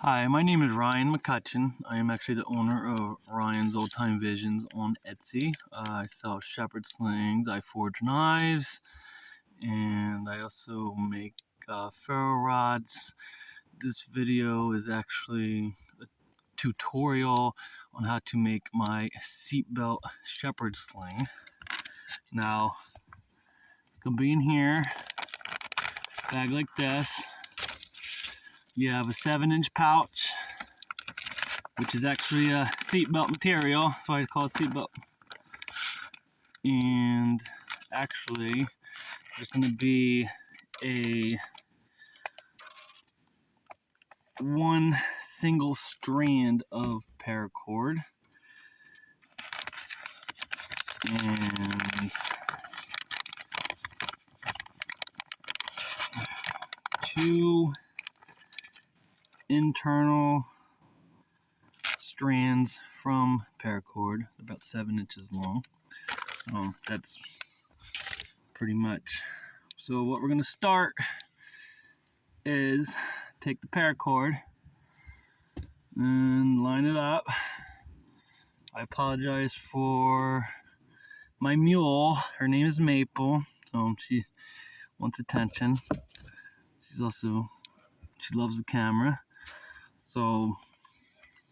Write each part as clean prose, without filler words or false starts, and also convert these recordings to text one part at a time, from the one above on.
Hi, my name is Ryan McCutcheon. I am actually the owner of Ryan's Old Time Visions on Etsy. I sell shepherd slings, I forge knives, and I also make ferro rods. This video is actually a tutorial on how to make my Seatbelt shepherd sling. Now, it's going to be in here, bag like this. You have a 7-inch pouch, which is actually a seatbelt material. That's why I call it seatbelt. And actually, there's going to be one single strand of paracord. And two internal strands from paracord, about 7 inches long. That's pretty much. So what we're going to start is take the paracord and line it up. I apologize for my mule. Her name is Maple, so she wants attention. She loves the camera. So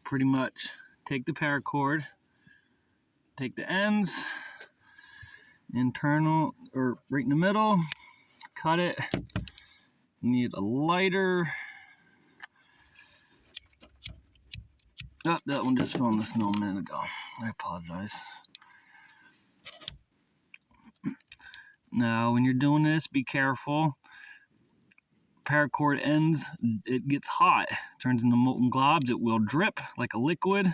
pretty much take the paracord, take the ends, internal or right in the middle, cut it. Need a lighter. Oh, that one just fell in the snow a minute ago. I apologize. Now, when you're doing this, be careful. Paracord ends, it gets hot, turns into molten globs. It will drip like a liquid.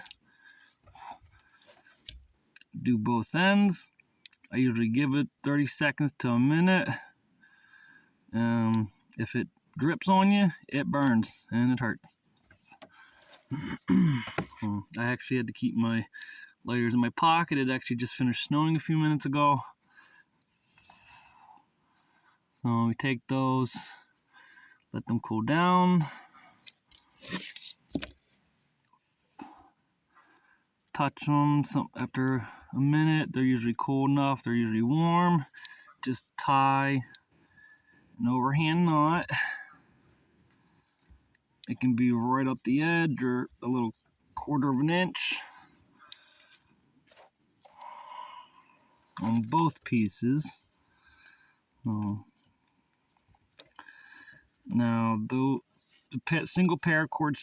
Do both ends. I usually give it 30 seconds to a minute. If it drips on you, it burns and it hurts. I actually had to keep my lighters in my pocket. It actually just finished snowing a few minutes ago. So we take those, let them cool down. Touch them after a minute. They're usually cool enough. They're usually warm. Just tie an overhand knot. It can be right up the edge or a little 1/4 of an inch on both pieces. Now, the single paracord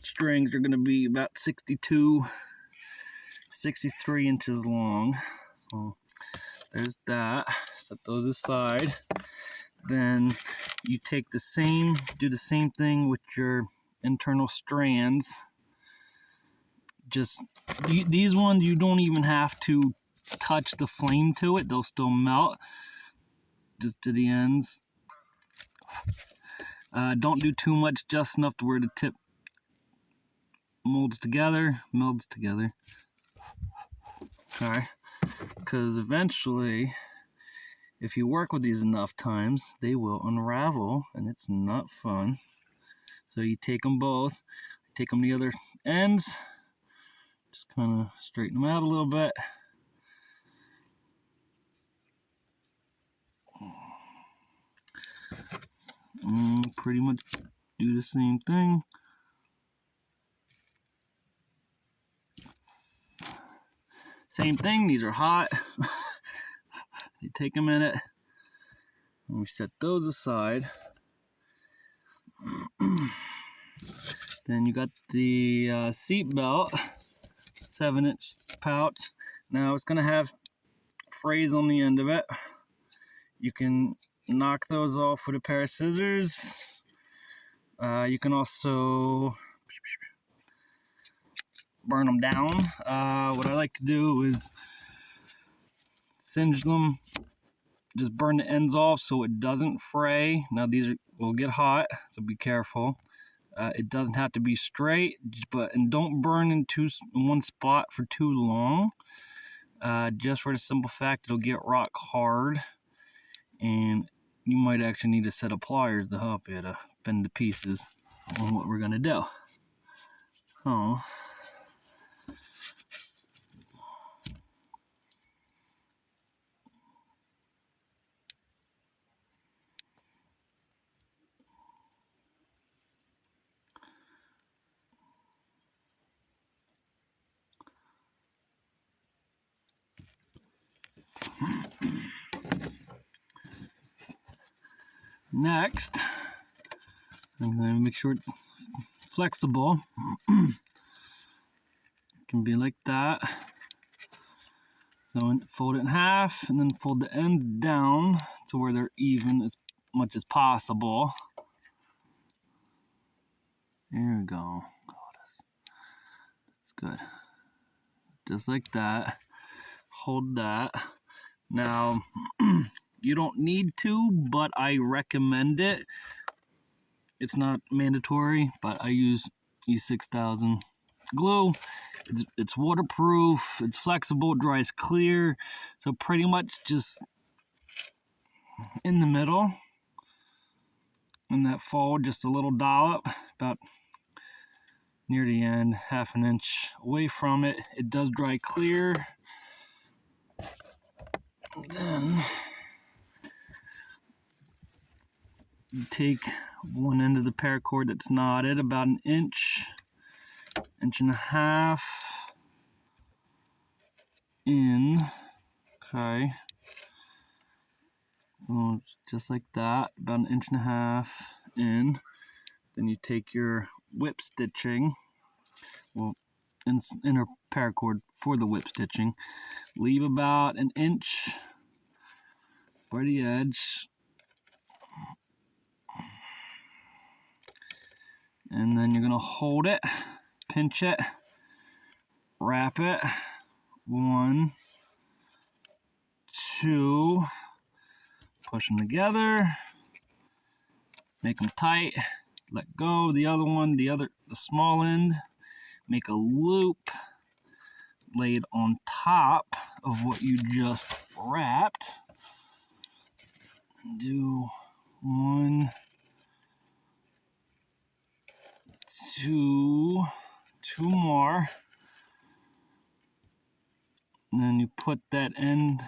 strings are going to be about 62, 63 inches long. So there's that. Set those aside. Then you take do the same thing with your internal strands. Just these ones, you don't even have to touch the flame to it. They'll still melt. Just to the ends. Don't do too much, just enough to where the tip melds together. Okay, because eventually, if you work with these enough times, they will unravel, and it's not fun. So you take them both, take them the other ends, just kind of straighten them out a little bit. Pretty much do the same thing. Same thing, these are hot. They take a minute. And we set those aside. Then you got the seat belt, 7-inch pouch. Now it's going to have frays on the end of it. You can knock those off with a pair of scissors. You can also burn them down. What I like to do is singe them, just burn the ends off so it doesn't fray. Now these will get hot, so be careful. It doesn't have to be straight, and don't burn in one spot for too long. Just for the simple fact it'll get rock hard, and you might actually need a set of pliers to help you to bend the pieces on what we're gonna do. So next, I'm gonna make sure it's flexible. It can be like that. So fold it in half and then fold the ends down to where they're even as much as possible. There we go. Oh, that's good. Just like that. Hold that. Now, you don't need to, but I recommend it. It's not mandatory, but I use E6000 glue. It's waterproof, it's flexible, it dries clear. So pretty much just in the middle, in that fold, just a little dollop, about near the end, half an inch away from it. It does dry clear. And then you take one end of the paracord that's knotted about an inch and a half in. Okay. So just like that, about an inch and a half in. Then you take your whip stitching, well, inner paracord for the whip stitching. Leave about an inch by the edge. And then you're gonna hold it, pinch it, wrap it. 1, 2, push them together, make them tight, let go. The other one, the small end, make a loop, lay it on top of what you just wrapped. And do 1, 2, 2 more. And then you put that end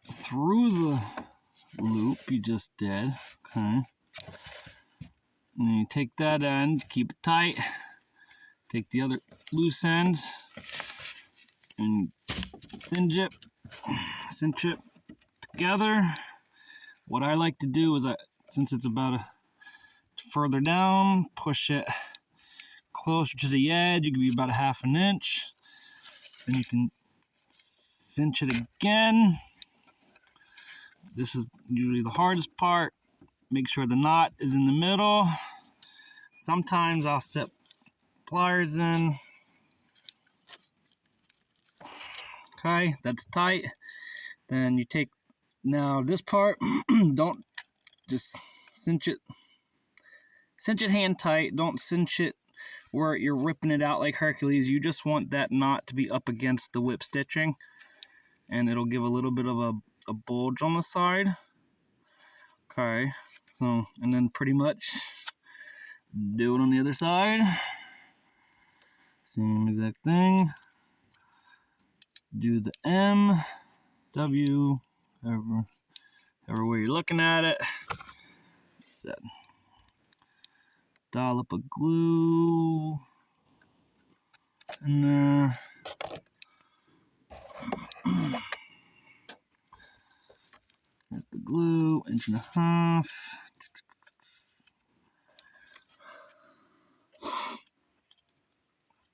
through the loop you just did. Okay. And then you take that end, keep it tight. Take the other loose ends and cinch it together. What I like to do is, since it's about further down, push it closer to the edge. It could be about a half an inch. Then you can cinch it again. This is usually the hardest part. Make sure the knot is in the middle. Sometimes I'll set pliers in. Okay, that's tight. Then you take now this part. Don't just cinch it hand tight. Don't cinch it where you're ripping it out like Hercules. You just want that knot to be up against the whip stitching, and it'll give a little bit of a bulge on the side. Okay, so, and then pretty much do it on the other side. Same exact thing. Do the M, W, however way you're looking at it. Set. Dollop of glue in there. Here's the glue, 1.5 inches.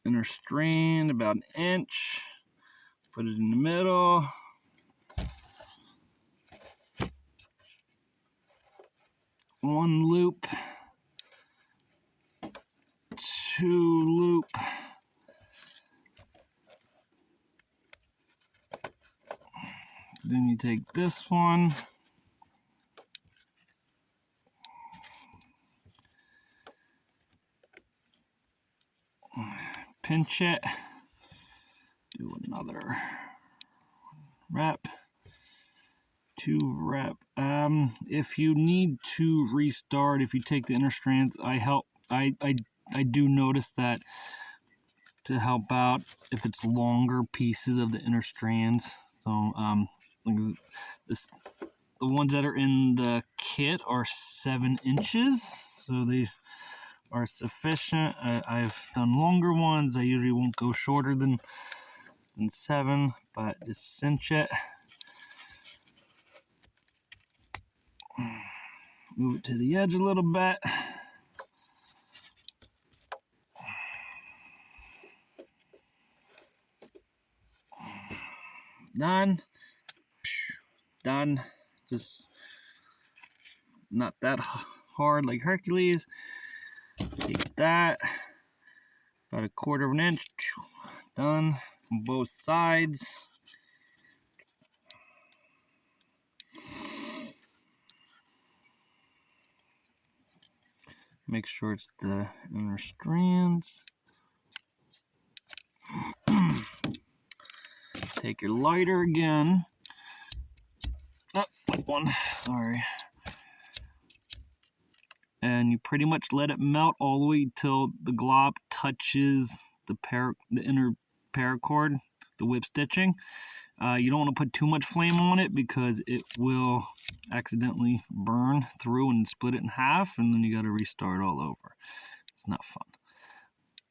Inner strand, about an inch. Put it in the middle. One loop. 2 loop. Then you take this one. Pinch it. Do another wrap. 2 wrap if you need to restart, if you take the inner strands, I do notice that to help out if it's longer pieces of the inner strands. So like this, the ones that are in the kit are 7 inches, so they are sufficient. I've done longer ones. I usually won't go shorter than 7, but just cinch it. Move it to the edge a little bit. Done. Done. Just not that hard like Hercules. Take that. About a 1/4 of an inch. Done. On both sides. Make sure it's the inner strands. Take your lighter again. Oh, that one. Sorry. And you pretty much let it melt all the way till the glob touches the inner paracord, the whip stitching. You don't want to put too much flame on it because it will accidentally burn through and split it in half, and then you got to restart all over. It's not fun.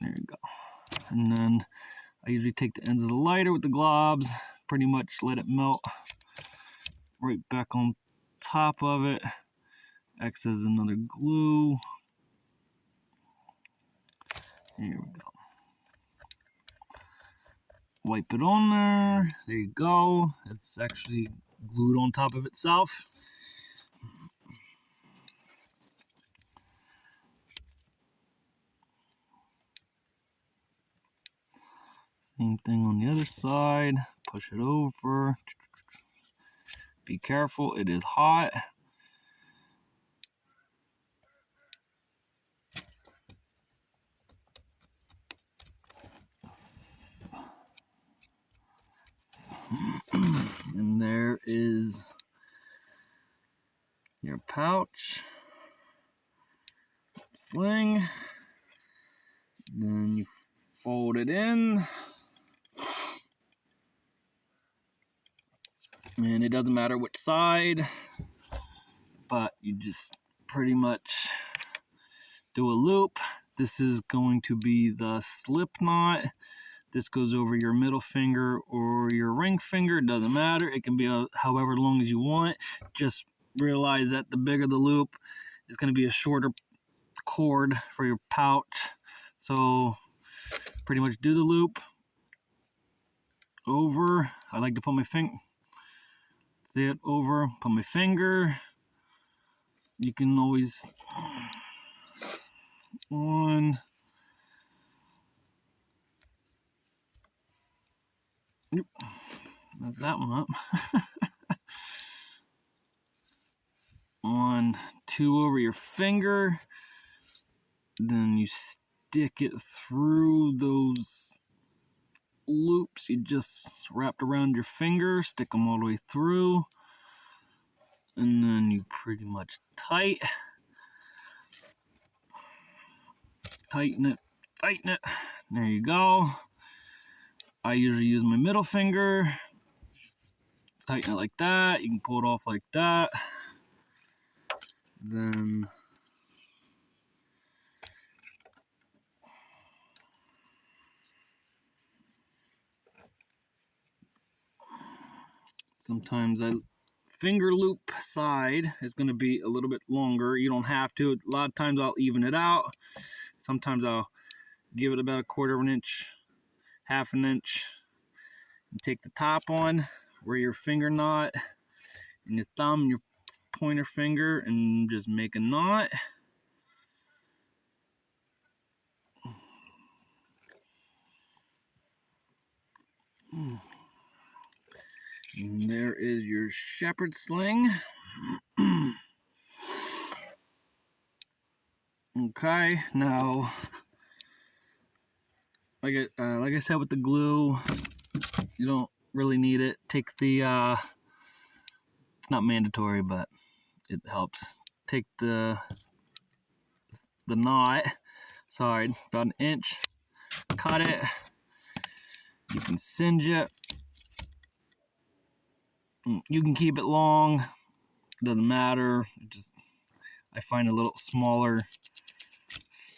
There you go. And then I usually take the ends of the lighter with the globs, pretty much let it melt right back on top of it. Acts as another glue. Here we go. Wipe it on there. There you go. It's actually glued on top of itself. Same thing on the other side. Push it over. Be careful, it is hot. And there is your pouch, sling. Then you fold it in. And it doesn't matter which side, but you just pretty much do a loop. This is going to be the slip knot. This goes over your middle finger or your ring finger. It doesn't matter. It can be however long as you want. Just realize that the bigger the loop is going to be a shorter cord for your pouch. So pretty much do the loop over. I like to put my finger, see it over, put my finger. You can always on. Yep. Mess that one up. On 2 over your finger, then you stick it through those loops you just wrapped around your finger, stick them all the way through, and then you pretty much tighten it. There you go. I usually use my middle finger, tighten it like that. You can pull it off like that. Then sometimes finger loop side is going to be a little bit longer. You don't have to. A lot of times I'll even it out. Sometimes I'll give it about a 1/4 of an inch, 1/2 an inch, and take the top on where your finger knot and your thumb and your pointer finger and just make a knot. And there is your shepherd sling. Okay, now like I said with the glue, you don't really need it. Take the it's not mandatory, but it helps take the knot, sorry, about an inch, cut it, you can singe it, you can keep it long, doesn't matter, I find a little smaller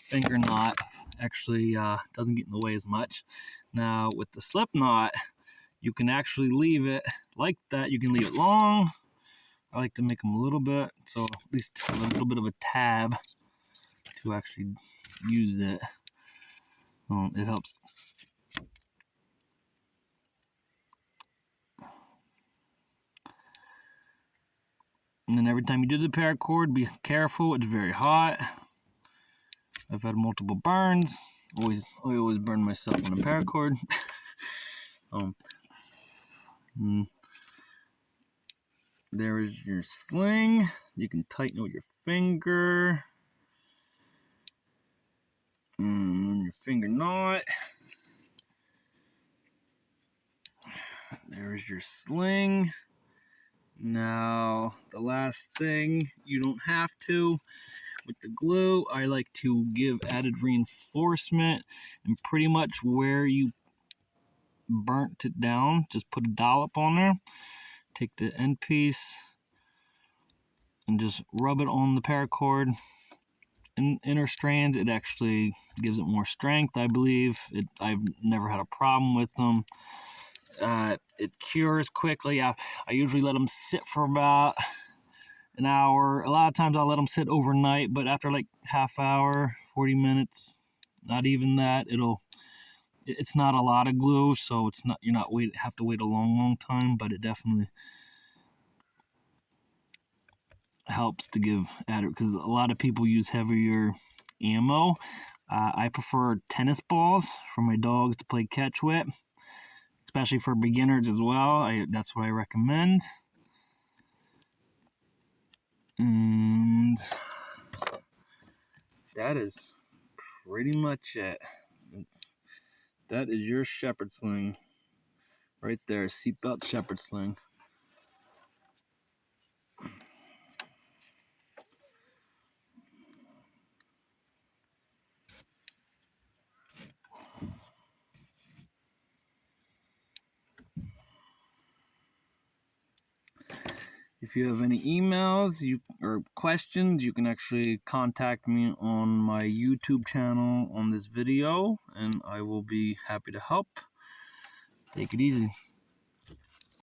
finger knot actually doesn't get in the way as much. Now with the slip knot, you can actually leave it like that. You can leave it long. I like to make them a little bit, so at least have a little bit of a tab to actually use it. It helps. And then every time you do the paracord, be careful. It's very hot. I've had multiple burns. I always burn myself on the paracord. There is your sling. You can tighten it with your finger. And your finger knot. There's your sling. Now, the last thing, you don't have to. With the glue, I like to give added reinforcement, and pretty much where you burnt it down, just put a dollop on there. Take the end piece and just rub it on the paracord. In inner strands, it actually gives it more strength, I believe. I've never had a problem with them. It cures quickly. I usually let them sit for about an hour. A lot of times I'll let them sit overnight, but after like half hour, 40 minutes, not even that, it's not a lot of glue, so have to wait a long time, but it definitely helps to give added, because a lot of people use heavier ammo. I prefer tennis balls for my dogs to play catch with, especially for beginners as well. That's what I recommend. And that is pretty much it. That is your shepherd sling right there, Seatbelt shepherd sling. If you have any emails or questions, you can actually contact me on my YouTube channel on this video, and I will be happy to help. Take it easy.